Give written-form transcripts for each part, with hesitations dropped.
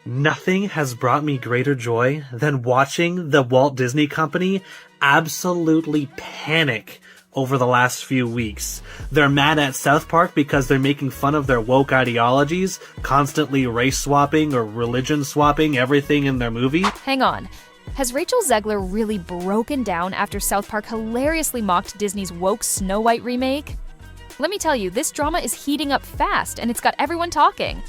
Nothing has brought me greater joy than watching the Walt Disney Company absolutely panic over the last few weeks. They're mad at South Park because they're making fun of their woke ideologies, constantly race swapping or religion swapping everything in their movie. Hang on. Has Rachel Zegler really broken down after South Park hilariously mocked Disney's woke Snow White remake? Let me tell you, this drama is heating up fast, and it's got everyone talking.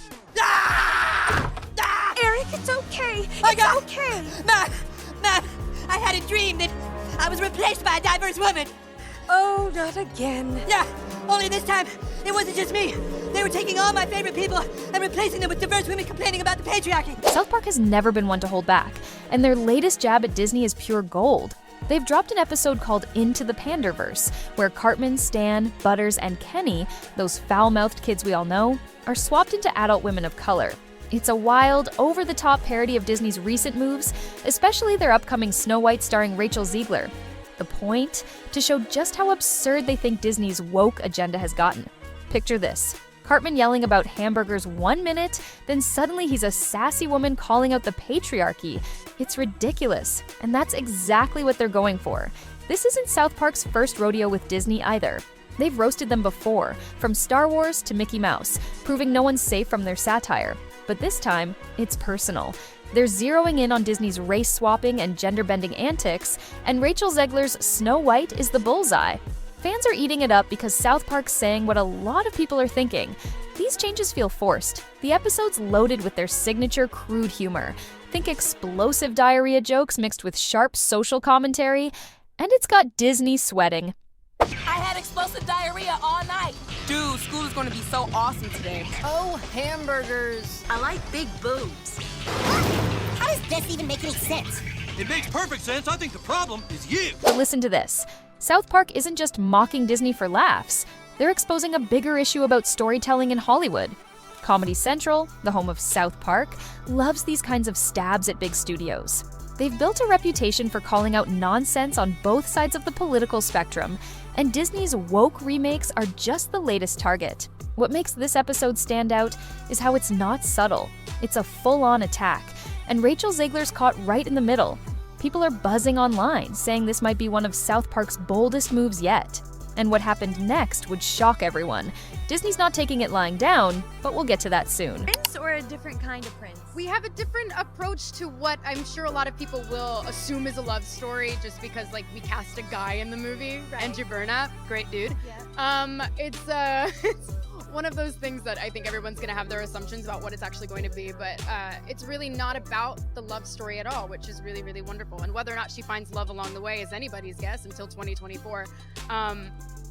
Eric, it's okay. Okay. Mom, I had a dream that I was replaced by a diverse woman. Oh, not again. Yeah, only this time, it wasn't just me. They were taking all my favorite people and replacing them with diverse women complaining about the patriarchy. South Park has never been one to hold back, and their latest jab at Disney is pure gold. They've dropped an episode called Into the Pander Verse, where Cartman, Stan, Butters, and Kenny, those foul-mouthed kids we all know, are swapped into adult women of color. It's a wild, over-the-top parody of Disney's recent moves, especially their upcoming Snow White starring Rachel Zegler. The point? To show just how absurd they think Disney's woke agenda has gotten. Picture this. Cartman yelling about hamburgers 1 minute, then suddenly he's a sassy woman calling out the patriarchy. It's ridiculous, and that's exactly what they're going for. This isn't South Park's first rodeo with Disney either. They've roasted them before, from Star Wars to Mickey Mouse, proving no one's safe from their satire. But this time, it's personal. They're zeroing in on Disney's race-swapping and gender-bending antics, and Rachel Zegler's Snow White is the bullseye. Fans are eating it up because South Park's saying what a lot of people are thinking. These changes feel forced. The episode's loaded with their signature crude humor. Think explosive diarrhea jokes mixed with sharp social commentary, and it's got Disney sweating. I had explosive diarrhea all night. Dude, school is going to be so awesome today. Oh, hamburgers. I like big boobs. How does this even make any sense? It makes perfect sense. I think the problem is you. But listen to this. South Park isn't just mocking Disney for laughs. They're exposing a bigger issue about storytelling in Hollywood. Comedy Central, the home of South Park, loves these kinds of stabs at big studios. They've built a reputation for calling out nonsense on both sides of the political spectrum, and Disney's woke remakes are just the latest target. What makes this episode stand out is how it's not subtle. It's a full-on attack, and Rachel Zegler's caught right in the middle. People are buzzing online, saying this might be one of South Park's boldest moves yet. And what happened next would shock everyone. Disney's not taking it lying down, but we'll get to that soon. Prince or a different kind of prince? We have a different approach to what I'm sure a lot of people will assume is a love story just because, like, we cast a guy in the movie. Right. Andrew Burnap, great dude. Yeah. It's one of those things that I think everyone's gonna have their assumptions about what it's actually going to be, but it's really not about the love story at all, which is really, really wonderful. And whether or not she finds love along the way is anybody's guess until 2024.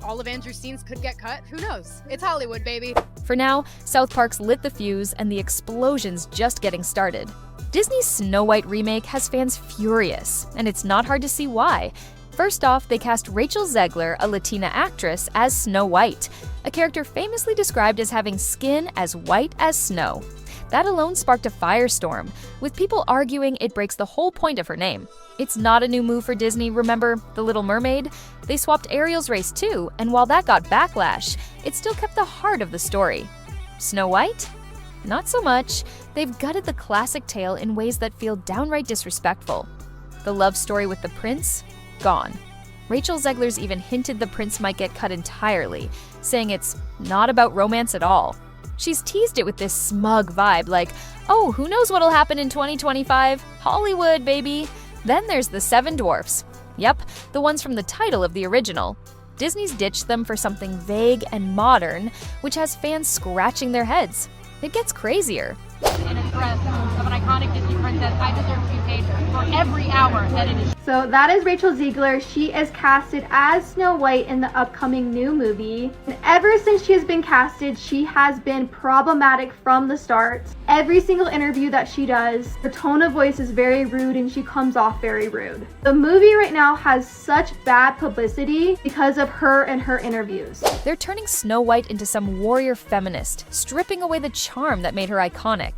All of Andrew's scenes could get cut, who knows? It's Hollywood, baby. For now, South Park's lit the fuse and the explosion's just getting started. Disney's Snow White remake has fans furious, and it's not hard to see why. First off, they cast Rachel Zegler, a Latina actress, as Snow White, a character famously described as having skin as white as snow. That alone sparked a firestorm, with people arguing it breaks the whole point of her name. It's not a new move for Disney, remember The Little Mermaid? They swapped Ariel's race too, and while that got backlash, it still kept the heart of the story. Snow White? Not so much. They've gutted the classic tale in ways that feel downright disrespectful. The love story with the prince? Gone. Rachel Zegler's even hinted the prince might get cut entirely, saying it's not about romance at all. She's teased it with this smug vibe like, oh, who knows what'll happen in 2025? Hollywood, baby! Then there's the Seven Dwarfs. Yep, the ones from the title of the original. Disney's ditched them for something vague and modern, which has fans scratching their heads. It gets crazier. In a dress of an iconic Disney princess, I deserve to be paid for every hour that it is. So that is Rachel Zegler. She is casted as Snow White in the upcoming new movie. And ever since she has been casted, she has been problematic from the start. Every single interview that she does, her tone of voice is very rude and she comes off very rude. The movie right now has such bad publicity because of her and her interviews. They're turning Snow White into some warrior feminist, stripping away the charm that made her iconic.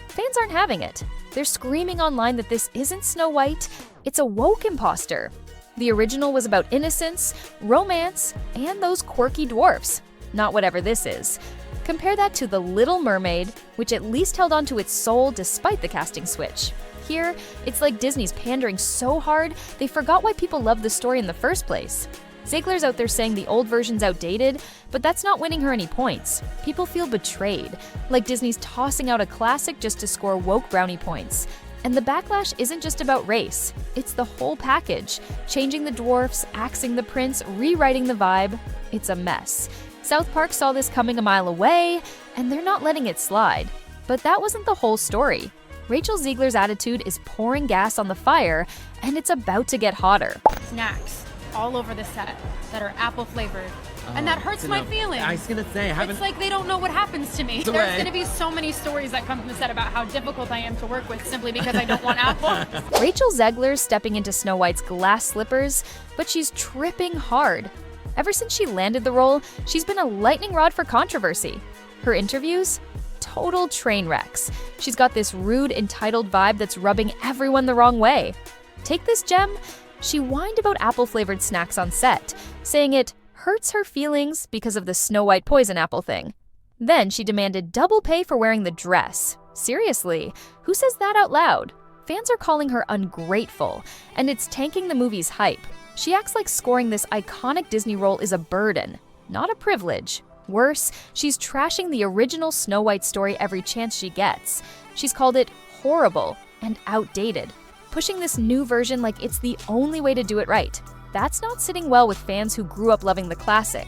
Fans aren't having it. They're screaming online that this isn't Snow White, it's a woke imposter. The original was about innocence, romance, and those quirky dwarfs. Not whatever this is. Compare that to The Little Mermaid, which at least held on to its soul despite the casting switch. Here, it's like Disney's pandering so hard, they forgot why people loved the story in the first place. Zegler's out there saying the old version's outdated, but that's not winning her any points. People feel betrayed, like Disney's tossing out a classic just to score woke brownie points. And the backlash isn't just about race, it's the whole package. Changing the dwarfs, axing the prince, rewriting the vibe. It's a mess. South Park saw this coming a mile away, and they're not letting it slide. But that wasn't the whole story. Rachel Zegler's attitude is pouring gas on the fire, and it's about to get hotter. Snacks all over the set that are apple flavored. And that hurts my feelings. I was gonna say, It's like they don't know what happens to me. There's gonna be so many stories that come from the set about how difficult I am to work with simply because I don't want apples. Rachel Zegler's stepping into Snow White's glass slippers, but she's tripping hard. Ever since she landed the role, she's been a lightning rod for controversy. Her interviews? Total train wrecks. She's got this rude, entitled vibe that's rubbing everyone the wrong way. Take this gem? She whined about apple-flavored snacks on set, saying it hurts her feelings because of the Snow White poison apple thing. Then she demanded double pay for wearing the dress. Seriously, who says that out loud? Fans are calling her ungrateful, and it's tanking the movie's hype. She acts like scoring this iconic Disney role is a burden, not a privilege. Worse, she's trashing the original Snow White story every chance she gets. She's called it horrible and outdated, pushing this new version like it's the only way to do it right. That's not sitting well with fans who grew up loving the classic.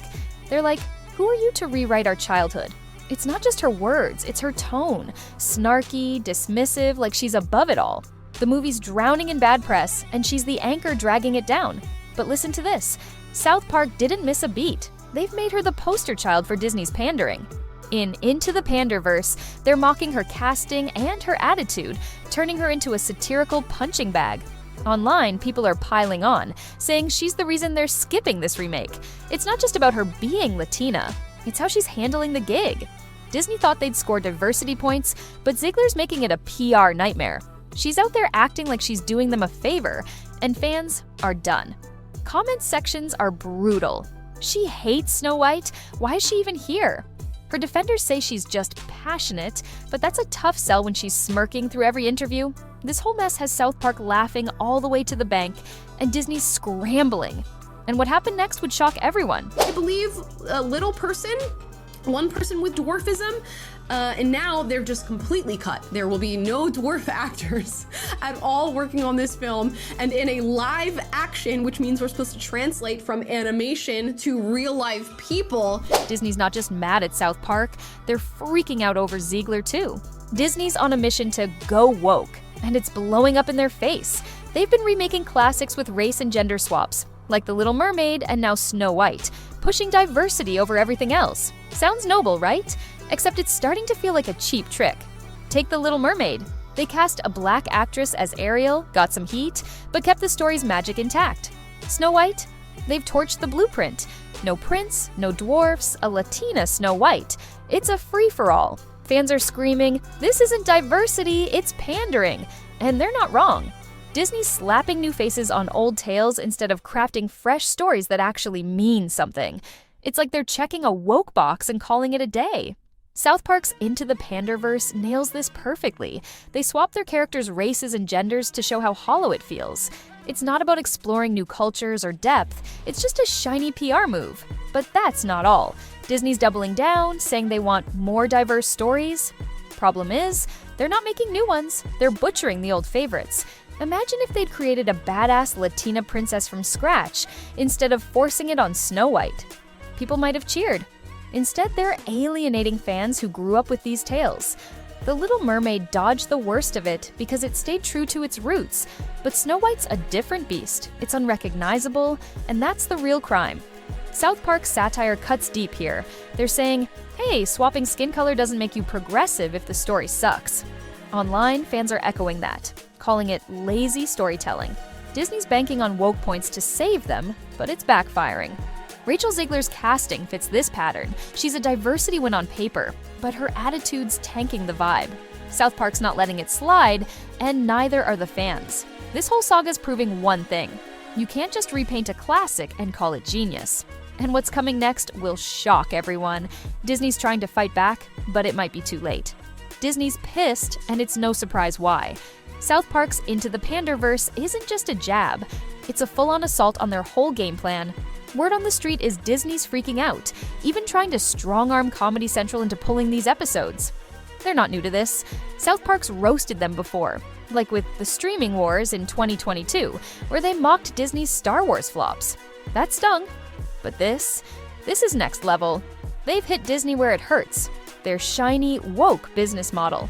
They're like, who are you to rewrite our childhood? It's not just her words, it's her tone. Snarky, dismissive, like she's above it all. The movie's drowning in bad press, and she's the anchor dragging it down. But listen to this. South Park didn't miss a beat. They've made her the poster child for Disney's pandering. In Into the Pander Verse, they're mocking her casting and her attitude, turning her into a satirical punching bag. Online, people are piling on, saying she's the reason they're skipping this remake. It's not just about her being Latina, it's how she's handling the gig. Disney thought they'd score diversity points, but Zegler's making it a PR nightmare. She's out there acting like she's doing them a favor, and fans are done. Comment sections are brutal. She hates Snow White. Why is she even here? Her defenders say she's just passionate, but that's a tough sell when she's smirking through every interview. This whole mess has South Park laughing all the way to the bank, and Disney's scrambling. And what happened next would shock everyone. I believe a little person, one person with dwarfism, and now they're just completely cut. There will be no dwarf actors at all working on this film, and in a live action, which means we're supposed to translate from animation to real life people. Disney's not just mad at South Park, they're freaking out over Zegler too. Disney's on a mission to go woke, and it's blowing up in their face. They've been remaking classics with race and gender swaps, like The Little Mermaid and now Snow White, pushing diversity over everything else. Sounds noble, right? Except it's starting to feel like a cheap trick. Take The Little Mermaid. They cast a black actress as Ariel, got some heat, but kept the story's magic intact. Snow White? They've torched the blueprint. No prince, no dwarfs, a Latina Snow White. It's a free-for-all. Fans are screaming, this isn't diversity, it's pandering. And they're not wrong. Disney's slapping new faces on old tales instead of crafting fresh stories that actually mean something. It's like they're checking a woke box and calling it a day. South Park's Into the Pander Verse nails this perfectly. They swap their characters' races and genders to show how hollow it feels. It's not about exploring new cultures or depth, it's just a shiny PR move. But that's not all. Disney's doubling down, saying they want more diverse stories. Problem is, they're not making new ones, they're butchering the old favorites. Imagine if they'd created a badass Latina princess from scratch, instead of forcing it on Snow White. People might have cheered. Instead, they're alienating fans who grew up with these tales. The Little Mermaid dodged the worst of it because it stayed true to its roots, but Snow White's a different beast. It's unrecognizable, and that's the real crime. South Park's satire cuts deep here. They're saying, hey, swapping skin color doesn't make you progressive if the story sucks. Online, fans are echoing that, calling it lazy storytelling. Disney's banking on woke points to save them, but it's backfiring. Rachel Zegler's casting fits this pattern. She's a diversity win on paper, but her attitude's tanking the vibe. South Park's not letting it slide, and neither are the fans. This whole saga's proving one thing. You can't just repaint a classic and call it genius. And what's coming next will shock everyone. Disney's trying to fight back, but it might be too late. Disney's pissed, and it's no surprise why. South Park's Into the Pander Verse isn't just a jab. It's a full-on assault on their whole game plan. Word on the street is Disney's freaking out, even trying to strong-arm Comedy Central into pulling these episodes. They're not new to this. South Park's roasted them before, like with the Streaming Wars in 2022, where they mocked Disney's Star Wars flops. That stung. But this is next level. They've hit Disney where it hurts. Their shiny, woke business model.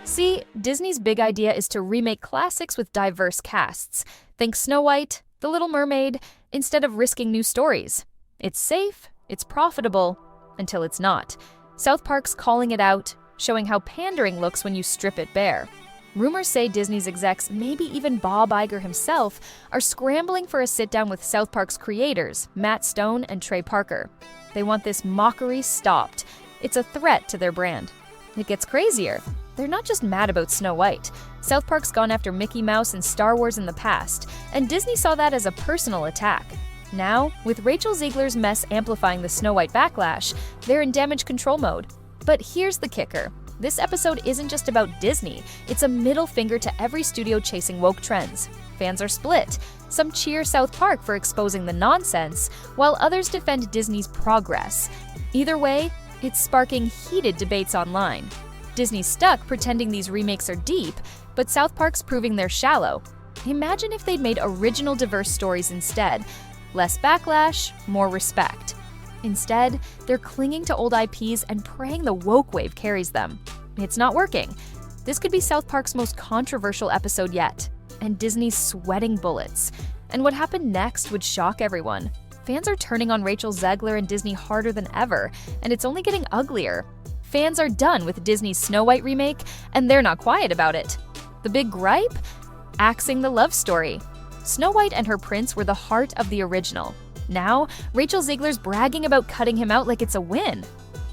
See, Disney's big idea is to remake classics with diverse casts. Think Snow White, The Little Mermaid, instead of risking new stories. It's safe, it's profitable, until it's not. South Park's calling it out, showing how pandering looks when you strip it bare. Rumors say Disney's execs, maybe even Bob Iger himself, are scrambling for a sit-down with South Park's creators, Matt Stone and Trey Parker. They want this mockery stopped. It's a threat to their brand. It gets crazier. They're not just mad about Snow White. South Park's gone after Mickey Mouse and Star Wars in the past, and Disney saw that as a personal attack. Now, with Rachel Zegler's mess amplifying the Snow White backlash, they're in damage control mode. But here's the kicker. This episode isn't just about Disney. It's a middle finger to every studio chasing woke trends. Fans are split. Some cheer South Park for exposing the nonsense, while others defend Disney's progress. Either way, it's sparking heated debates online. Disney's stuck pretending these remakes are deep, but South Park's proving they're shallow. Imagine if they'd made original diverse stories instead. Less backlash, more respect. Instead, they're clinging to old IPs and praying the woke wave carries them. It's not working. This could be South Park's most controversial episode yet, and Disney's sweating bullets. And what happened next would shock everyone. Fans are turning on Rachel Zegler and Disney harder than ever, and it's only getting uglier. Fans are done with Disney's Snow White remake, and they're not quiet about it. The big gripe? Axing the love story. Snow White and her prince were the heart of the original. Now, Rachel Zegler's bragging about cutting him out like it's a win.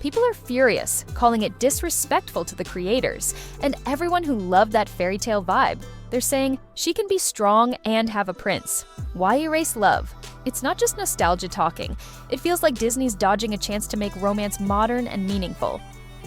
People are furious, calling it disrespectful to the creators, and everyone who loved that fairy tale vibe. They're saying she can be strong and have a prince. Why erase love? It's not just nostalgia talking. It feels like Disney's dodging a chance to make romance modern and meaningful.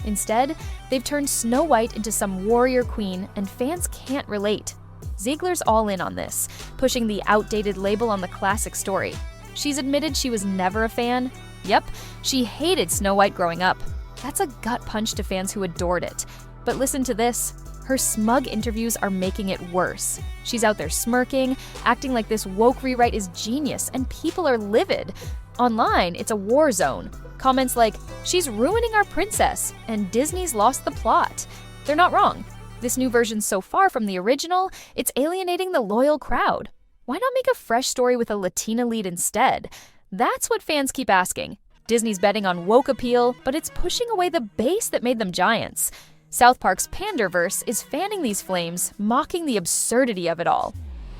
Instead, they've turned Snow White into some warrior queen, and fans can't relate. Zegler's all in on this, pushing the outdated label on the classic story. She's admitted she was never a fan. Yep, she hated Snow White growing up. That's a gut punch to fans who adored it. But listen to this. Her smug interviews are making it worse. She's out there smirking, acting like this woke rewrite is genius, and people are livid. Online, it's a war zone. Comments like, "She's ruining our princess," and "Disney's lost the plot." They're not wrong. This new version's so far from the original, it's alienating the loyal crowd. Why not make a fresh story with a Latina lead instead? That's what fans keep asking. Disney's betting on woke appeal, but it's pushing away the base that made them giants. South Park's Pander Verse is fanning these flames, mocking the absurdity of it all.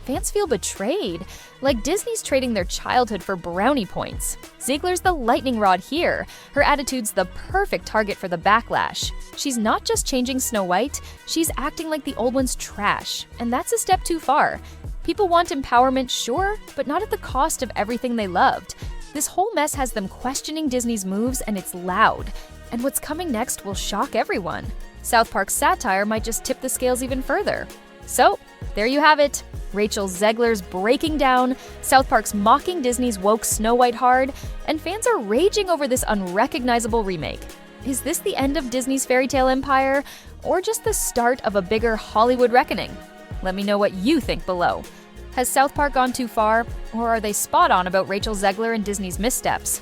Fans feel betrayed, like Disney's trading their childhood for brownie points. Zegler's the lightning rod here. Her attitude's the perfect target for the backlash. She's not just changing Snow White, she's acting like the old one's trash, and that's a step too far. People want empowerment, sure, but not at the cost of everything they loved. This whole mess has them questioning Disney's moves, and it's loud. And what's coming next will shock everyone. South Park's satire might just tip the scales even further. So, there you have it. Rachel Zegler's breaking down, South Park's mocking Disney's woke Snow White hard, and fans are raging over this unrecognizable remake. Is this the end of Disney's fairy tale empire, or just the start of a bigger Hollywood reckoning? Let me know what you think below. Has South Park gone too far, or are they spot on about Rachel Zegler and Disney's missteps?